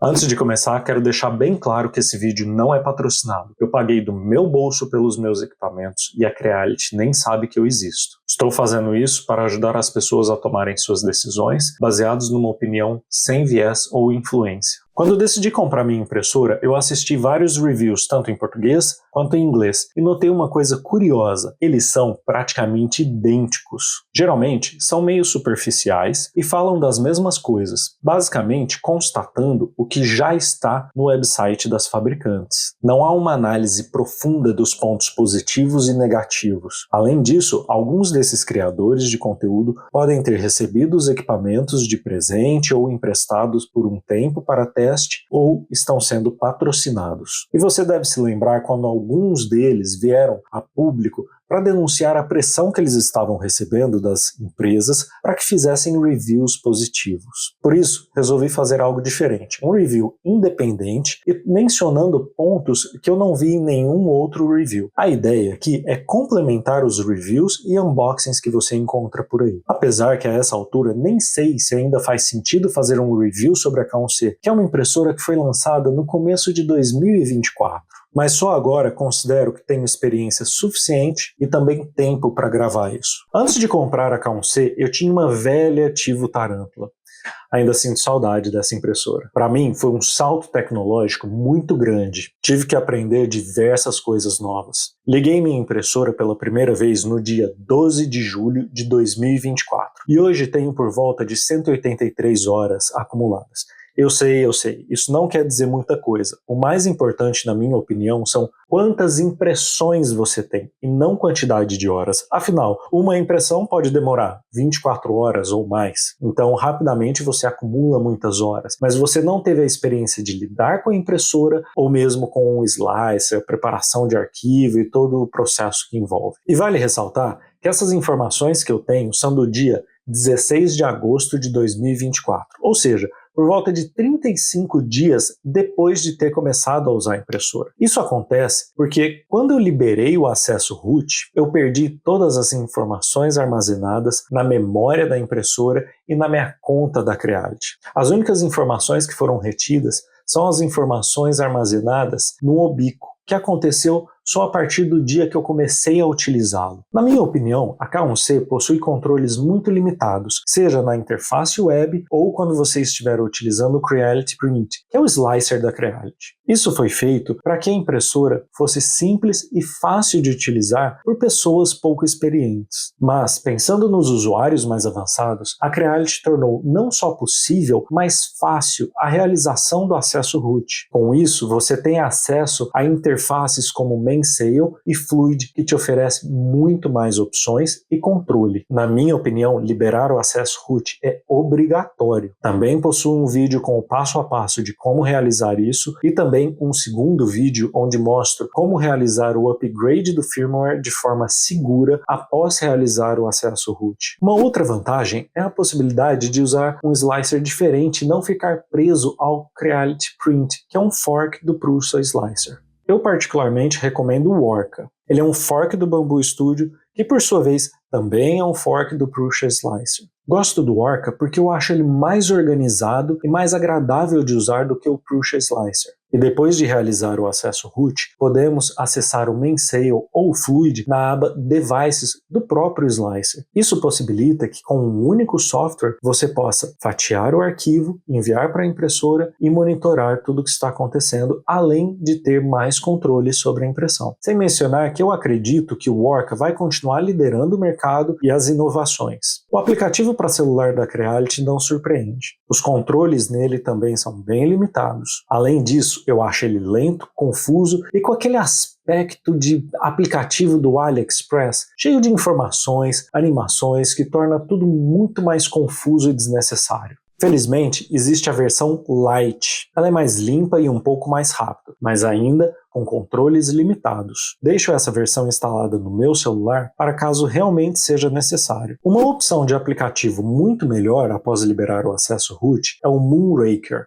Antes de começar, quero deixar bem claro que esse vídeo não é patrocinado. Eu paguei do meu bolso pelos meus equipamentos e a Creality nem sabe que eu existo. Estou fazendo isso para ajudar as pessoas a tomarem suas decisões baseadas numa opinião sem viés ou influência. Quando eu decidi comprar minha impressora, eu assisti vários reviews, tanto em português quanto em inglês, e notei uma coisa curiosa: eles são praticamente idênticos. Geralmente, são meio superficiais e falam das mesmas coisas, basicamente constatando o que já está no website das fabricantes. Não há uma análise profunda dos pontos positivos e negativos. Além disso, alguns desses criadores de conteúdo podem ter recebido os equipamentos de presente ou emprestados por um tempo para teste ou estão sendo patrocinados. E você deve se lembrar quando alguns deles vieram a público para denunciar a pressão que eles estavam recebendo das empresas para que fizessem reviews positivos. Por isso, resolvi fazer algo diferente, um review independente e mencionando pontos que eu não vi em nenhum outro review. A ideia aqui é complementar os reviews e unboxings que você encontra por aí. Apesar que a essa altura nem sei se ainda faz sentido fazer um review sobre a K1C, que é uma impressora que foi lançada no começo de 2024. Mas só agora considero que tenho experiência suficiente e também tempo para gravar isso. Antes de comprar a K1C, eu tinha uma velha Tivo Tarântula. Ainda sinto saudade dessa impressora. Para mim, foi um salto tecnológico muito grande. Tive que aprender diversas coisas novas. Liguei minha impressora pela primeira vez no dia 12 de julho de 2024. E hoje tenho por volta de 183 horas acumuladas. Eu sei, isso não quer dizer muita coisa. O mais importante, na minha opinião, são quantas impressões você tem, e não quantidade de horas. Afinal, uma impressão pode demorar 24 horas ou mais, então rapidamente você acumula muitas horas, mas você não teve a experiência de lidar com a impressora, ou mesmo com o slicer, a preparação de arquivo e todo o processo que envolve. E vale ressaltar que essas informações que eu tenho são do dia 16 de agosto de 2024, ou seja, por volta de 35 dias depois de ter começado a usar a impressora. Isso acontece porque quando eu liberei o acesso root, eu perdi todas as informações armazenadas na memória da impressora e na minha conta da Creality. As únicas informações que foram retidas são as informações armazenadas no Obico, que aconteceu só a partir do dia que eu comecei a utilizá-lo. Na minha opinião, a K1C possui controles muito limitados, seja na interface web ou quando você estiver utilizando o Creality Print, que é o slicer da Creality. Isso foi feito para que a impressora fosse simples e fácil de utilizar por pessoas pouco experientes. Mas, pensando nos usuários mais avançados, a Creality tornou não só possível, mas fácil a realização do acesso root. Com isso, você tem acesso a interfaces como Mainsail e Fluid, que te oferece muito mais opções e controle. Na minha opinião, liberar o acesso root é obrigatório. Também possui um vídeo com o passo a passo de como realizar isso e também um segundo vídeo onde mostro como realizar o upgrade do firmware de forma segura após realizar o acesso root. Uma outra vantagem é a possibilidade de usar um slicer diferente e não ficar preso ao Creality Print, que é um fork do Prusa Slicer. Eu particularmente recomendo o Orca. Ele é um fork do Bamboo Studio, que por sua vez também é um fork do Prusa Slicer. Gosto do Orca porque eu acho ele mais organizado e mais agradável de usar do que o Prusa Slicer. E depois de realizar o acesso root, podemos acessar o Mainsail ou o Fluid na aba Devices do próprio Slicer. Isso possibilita que com um único software você possa fatiar o arquivo, enviar para a impressora e monitorar tudo o que está acontecendo, além de ter mais controle sobre a impressão. Sem mencionar que eu acredito que o Orca vai continuar liderando o mercado e as inovações. O aplicativo para celular da Creality não surpreende. Os controles nele também são bem limitados. Além disso, eu acho ele lento, confuso e com aquele aspecto de aplicativo do AliExpress, cheio de informações, animações, que torna tudo muito mais confuso e desnecessário. Felizmente, existe a versão Lite. Ela é mais limpa e um pouco mais rápida, mas ainda com controles limitados. Deixo essa versão instalada no meu celular para caso realmente seja necessário. Uma opção de aplicativo muito melhor após liberar o acesso root é o Moonraker.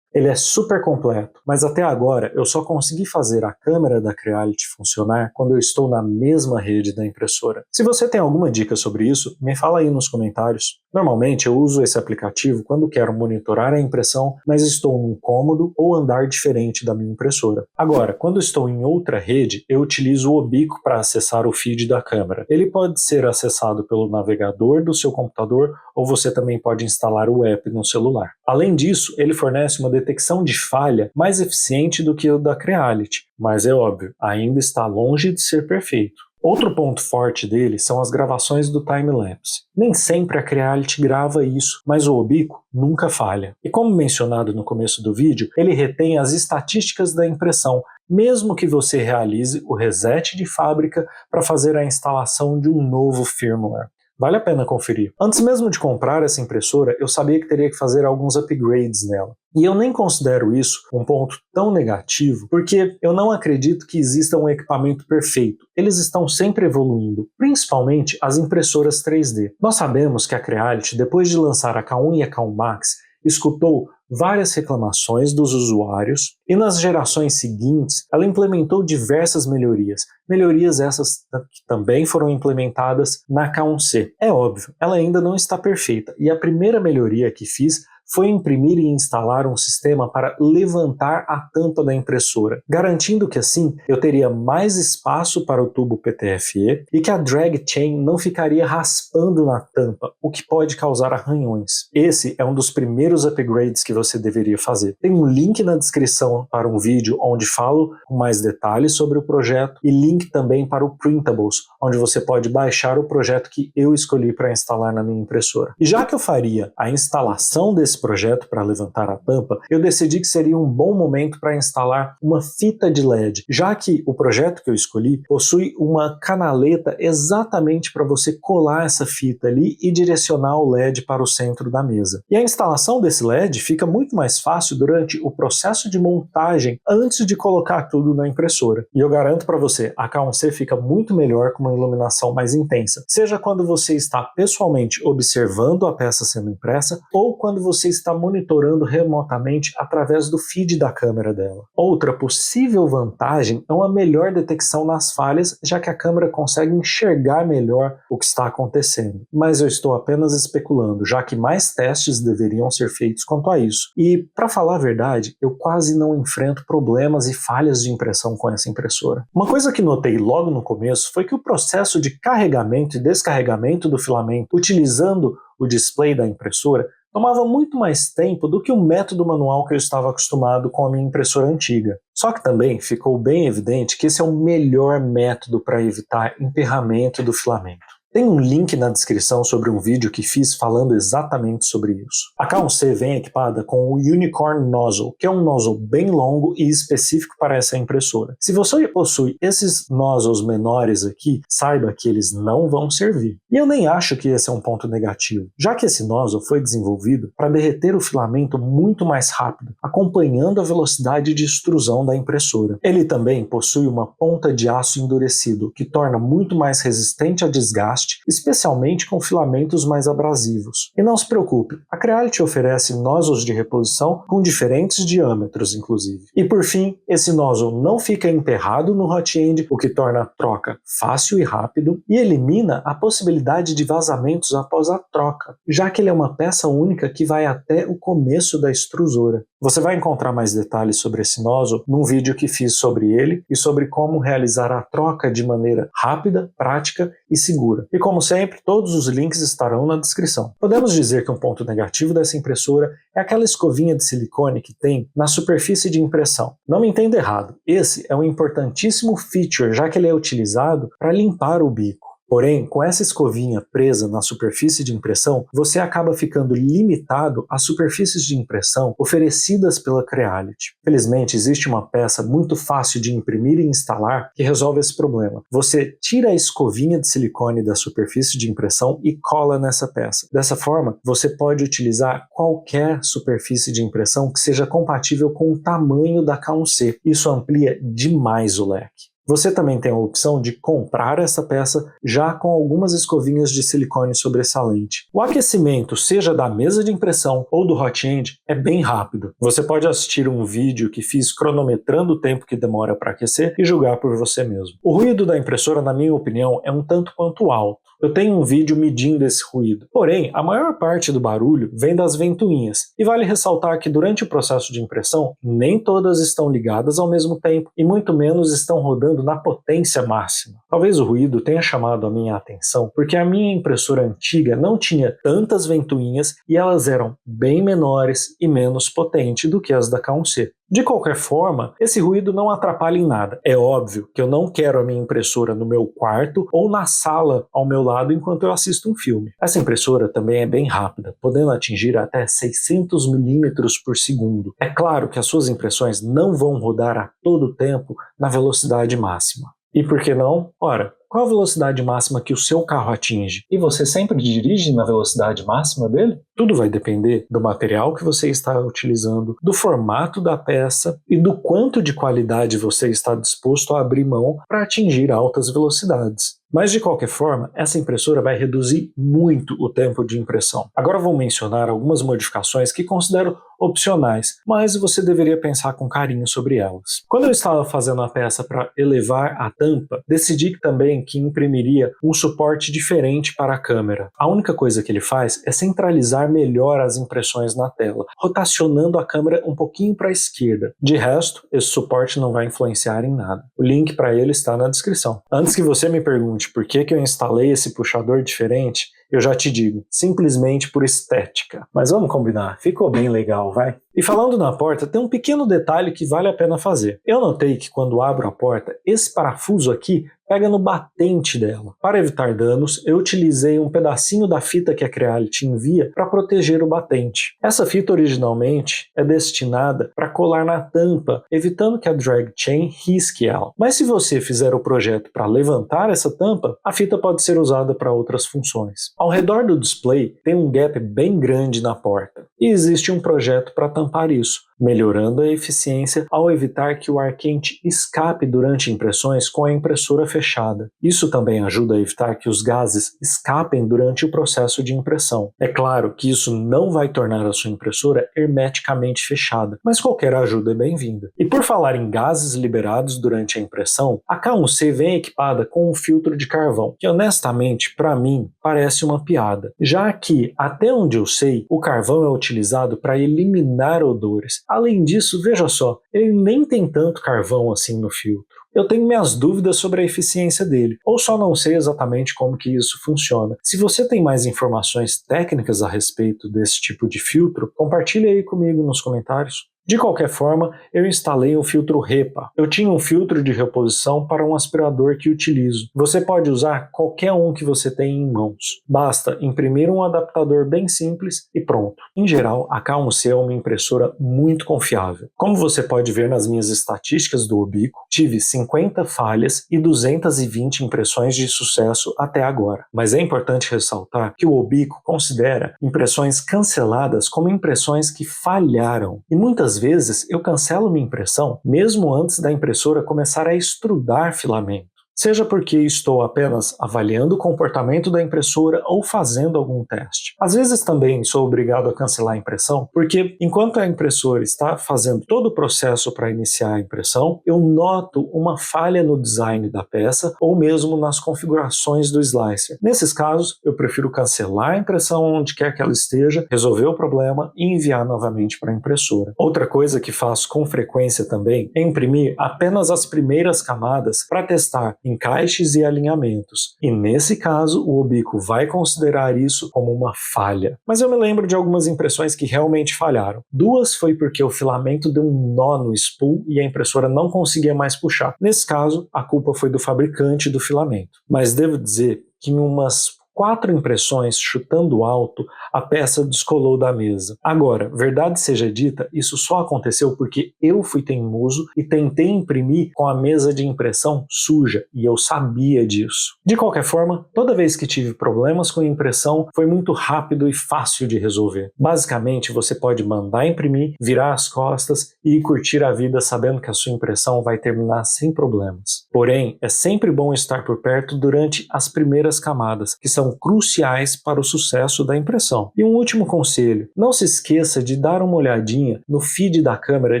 Ele é super completo, mas até agora eu só consegui fazer a câmera da Creality funcionar quando eu estou na mesma rede da impressora. Se você tem alguma dica sobre isso, me fala aí nos comentários. Normalmente eu uso esse aplicativo quando quero monitorar a impressão, mas estou num cômodo ou andar diferente da minha impressora. Agora, quando estou em outra rede, eu utilizo o Obico para acessar o feed da câmera. Ele pode ser acessado pelo navegador do seu computador ou você também pode instalar o app no celular. Além disso, ele fornece uma detecção de falha mais eficiente do que o da Creality, mas é óbvio, ainda está longe de ser perfeito. Outro ponto forte dele são as gravações do time-lapse. Nem sempre a Creality grava isso, mas o Obico nunca falha. E como mencionado no começo do vídeo, ele retém as estatísticas da impressão, mesmo que você realize o reset de fábrica para fazer a instalação de um novo firmware. Vale a pena conferir. Antes mesmo de comprar essa impressora, eu sabia que teria que fazer alguns upgrades nela. E eu nem considero isso um ponto tão negativo, porque eu não acredito que exista um equipamento perfeito. Eles estão sempre evoluindo, principalmente as impressoras 3D. Nós sabemos que a Creality, depois de lançar a K1 e a K1 Max, escutou várias reclamações dos usuários e nas gerações seguintes ela implementou diversas melhorias. Melhorias essas que também foram implementadas na K1C. É óbvio, ela ainda não está perfeita e a primeira melhoria que fiz foi imprimir e instalar um sistema para levantar a tampa da impressora, garantindo que assim eu teria mais espaço para o tubo PTFE e que a drag chain não ficaria raspando na tampa, o que pode causar arranhões. Esse é um dos primeiros upgrades que você deveria fazer. Tem um link na descrição para um vídeo onde falo com mais detalhes sobre o projeto e link também para o Printables, onde você pode baixar o projeto que eu escolhi para instalar na minha impressora. E já que eu faria a instalação desse projeto para levantar a tampa, eu decidi que seria um bom momento para instalar uma fita de LED, já que o projeto que eu escolhi possui uma canaleta exatamente para você colar essa fita ali e direcionar o LED para o centro da mesa. E a instalação desse LED fica muito mais fácil durante o processo de montagem antes de colocar tudo na impressora. E eu garanto para você, a K1C fica muito melhor com uma iluminação mais intensa, seja quando você está pessoalmente observando a peça sendo impressa ou quando você está monitorando remotamente através do feed da câmera dela. Outra possível vantagem é uma melhor detecção nas falhas, já que a câmera consegue enxergar melhor o que está acontecendo. Mas eu estou apenas especulando, já que mais testes deveriam ser feitos quanto a isso. E, para falar a verdade, eu quase não enfrento problemas e falhas de impressão com essa impressora. Uma coisa que notei logo no começo foi que o processo de carregamento e descarregamento do filamento utilizando o display da impressora tomava muito mais tempo do que o método manual que eu estava acostumado com a minha impressora antiga. Só que também ficou bem evidente que esse é o melhor método para evitar emperramento do filamento. Tem um link na descrição sobre um vídeo que fiz falando exatamente sobre isso. A K1C vem equipada com o Unicorn Nozzle, que é um nozzle bem longo e específico para essa impressora. Se você possui esses nozzles menores aqui, saiba que eles não vão servir. E eu nem acho que esse é um ponto negativo, já que esse nozzle foi desenvolvido para derreter o filamento muito mais rápido, acompanhando a velocidade de extrusão da impressora. Ele também possui uma ponta de aço endurecido, que torna muito mais resistente a desgaste, especialmente com filamentos mais abrasivos. E não se preocupe, a Creality oferece nozzles de reposição com diferentes diâmetros, inclusive. E por fim, esse nozzle não fica emperrado no hot end, o que torna a troca fácil e rápido, e elimina a possibilidade de vazamentos após a troca, já que ele é uma peça única que vai até o começo da extrusora. Você vai encontrar mais detalhes sobre esse nozzle num vídeo que fiz sobre ele e sobre como realizar a troca de maneira rápida, prática e segura. E como sempre, todos os links estarão na descrição. Podemos dizer que um ponto negativo dessa impressora é aquela escovinha de silicone que tem na superfície de impressão. Não me entenda errado, esse é um importantíssimo feature, já que ele é utilizado para limpar o bico. Porém, com essa escovinha presa na superfície de impressão, você acaba ficando limitado às superfícies de impressão oferecidas pela Creality. Felizmente, existe uma peça muito fácil de imprimir e instalar que resolve esse problema. Você tira a escovinha de silicone da superfície de impressão e cola nessa peça. Dessa forma, você pode utilizar qualquer superfície de impressão que seja compatível com o tamanho da K1C. Isso amplia demais o leque. Você também tem a opção de comprar essa peça já com algumas escovinhas de silicone sobressalente. O aquecimento, seja da mesa de impressão ou do hot end, é bem rápido. Você pode assistir um vídeo que fiz cronometrando o tempo que demora para aquecer e julgar por você mesmo. O ruído da impressora, na minha opinião, é um tanto quanto alto. Eu tenho um vídeo medindo esse ruído. Porém, a maior parte do barulho vem das ventoinhas. E vale ressaltar que durante o processo de impressão, nem todas estão ligadas ao mesmo tempo e muito menos estão rodando na potência máxima. Talvez o ruído tenha chamado a minha atenção porque a minha impressora antiga não tinha tantas ventoinhas e elas eram bem menores e menos potentes do que as da K1C. De qualquer forma, esse ruído não atrapalha em nada. É óbvio que eu não quero a minha impressora no meu quarto ou na sala ao meu lado enquanto eu assisto um filme. Essa impressora também é bem rápida, podendo atingir até 600 milímetros por segundo. É claro que as suas impressões não vão rodar a todo tempo na velocidade máxima. E por que não? Ora, qual a velocidade máxima que o seu carro atinge? E você sempre dirige na velocidade máxima dele? Tudo vai depender do material que você está utilizando, do formato da peça e do quanto de qualidade você está disposto a abrir mão para atingir altas velocidades. Mas de qualquer forma, essa impressora vai reduzir muito o tempo de impressão. Agora vou mencionar algumas modificações que considero opcionais, mas você deveria pensar com carinho sobre elas. Quando eu estava fazendo a peça para elevar a tampa, decidi também que imprimiria um suporte diferente para a câmera. A única coisa que ele faz é centralizar melhor as impressões na tela, rotacionando a câmera um pouquinho para a esquerda. De resto, esse suporte não vai influenciar em nada. O link para ele está na descrição. Antes que você me pergunte por que eu instalei esse puxador diferente, eu já te digo, simplesmente por estética. Mas vamos combinar, ficou bem legal, vai? E falando na porta, tem um pequeno detalhe que vale a pena fazer. Eu notei que quando abro a porta, esse parafuso aqui pega no batente dela. Para evitar danos, eu utilizei um pedacinho da fita que a Creality envia para proteger o batente. Essa fita originalmente é destinada para colar na tampa, evitando que a drag chain risque ela. Mas se você fizer o projeto para levantar essa tampa, a fita pode ser usada para outras funções. Ao redor do display tem um gap bem grande na porta, e existe um projeto para tampar isso, melhorando a eficiência ao evitar que o ar quente escape durante impressões com a impressora fechada. Isso também ajuda a evitar que os gases escapem durante o processo de impressão. É claro que isso não vai tornar a sua impressora hermeticamente fechada, mas qualquer ajuda é bem-vinda. E por falar em gases liberados durante a impressão, a K1C vem equipada com um filtro de carvão, que honestamente, para mim, parece uma piada, já que, até onde eu sei, o carvão é utilizado para eliminar odores. Além disso, veja só, ele nem tem tanto carvão assim no filtro. Eu tenho minhas dúvidas sobre a eficiência dele, ou só não sei exatamente como que isso funciona. Se você tem mais informações técnicas a respeito desse tipo de filtro, compartilhe aí comigo nos comentários. De qualquer forma, eu instalei o filtro REPA. Eu tinha um filtro de reposição para um aspirador que utilizo. Você pode usar qualquer um que você tenha em mãos. Basta imprimir um adaptador bem simples e pronto. Em geral, a K1C é uma impressora muito confiável. Como você pode ver nas minhas estatísticas do Obico, tive 50 falhas e 220 impressões de sucesso até agora. Mas é importante ressaltar que o Obico considera impressões canceladas como impressões que falharam. E muitas vezes eu cancelo minha impressão mesmo antes da impressora começar a extrudar filamento. Seja porque estou apenas avaliando o comportamento da impressora ou fazendo algum teste. Às vezes também sou obrigado a cancelar a impressão, porque enquanto a impressora está fazendo todo o processo para iniciar a impressão, eu noto uma falha no design da peça ou mesmo nas configurações do slicer. Nesses casos, eu prefiro cancelar a impressão onde quer que ela esteja, resolver o problema e enviar novamente para a impressora. Outra coisa que faço com frequência também é imprimir apenas as primeiras camadas para testar encaixes e alinhamentos, e nesse caso o Obico vai considerar isso como uma falha. Mas eu me lembro de algumas impressões que realmente falharam. Duas foi porque o filamento deu um nó no spool e a impressora não conseguia mais puxar. Nesse caso, a culpa foi do fabricante do filamento. Mas devo dizer que em umas 4 impressões chutando alto, a peça descolou da mesa. Agora, verdade seja dita, isso só aconteceu porque eu fui teimoso e tentei imprimir com a mesa de impressão suja, e eu sabia disso. De qualquer forma, toda vez que tive problemas com a impressão, foi muito rápido e fácil de resolver. Basicamente, você pode mandar imprimir, virar as costas e curtir a vida sabendo que a sua impressão vai terminar sem problemas. Porém, é sempre bom estar por perto durante as primeiras camadas, que são cruciais para o sucesso da impressão. E um último conselho, não se esqueça de dar uma olhadinha no feed da câmera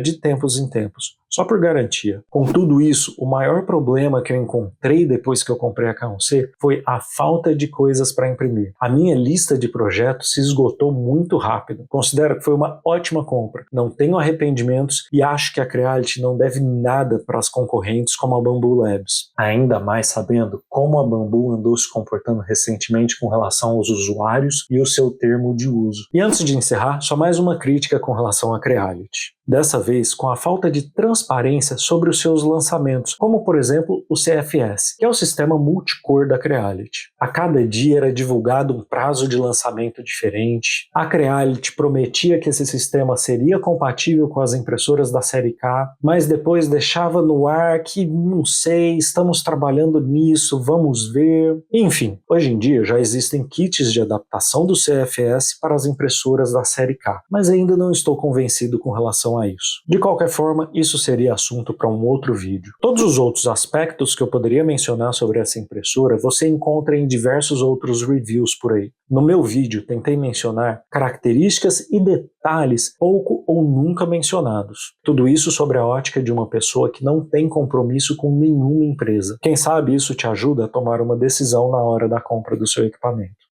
de tempos em tempos, só por garantia. Com tudo isso, o maior problema que eu encontrei depois que eu comprei a K1C foi a falta de coisas para imprimir. A minha lista de projetos se esgotou muito rápido. Considero que foi uma ótima compra. Não tenho arrependimentos e acho que a Creality não deve nada para as concorrentes como a Bambu Labs. Ainda mais sabendo como a Bambu andou se comportando recentemente com relação aos usuários e o seu termo de uso. E antes de encerrar, só mais uma crítica com relação à Creality. Dessa vez com a falta de transparência sobre os seus lançamentos, como por exemplo o CFS, que é o sistema multicor da Creality. A cada dia era divulgado um prazo de lançamento diferente, a Creality prometia que esse sistema seria compatível com as impressoras da série K, mas depois deixava no ar que não sei, estamos trabalhando nisso, vamos ver. Enfim, hoje em dia já existem kits de adaptação do CFS para as impressoras da série K, mas ainda não estou convencido com relação a isso. De qualquer forma, isso seria assunto para um outro vídeo. Todos os outros aspectos que eu poderia mencionar sobre essa impressora você encontra em diversos outros reviews por aí. No meu vídeo tentei mencionar características e detalhes pouco ou nunca mencionados. Tudo isso sobre a ótica de uma pessoa que não tem compromisso com nenhuma empresa. Quem sabe isso te ajuda a tomar uma decisão na hora da compra do seu equipamento.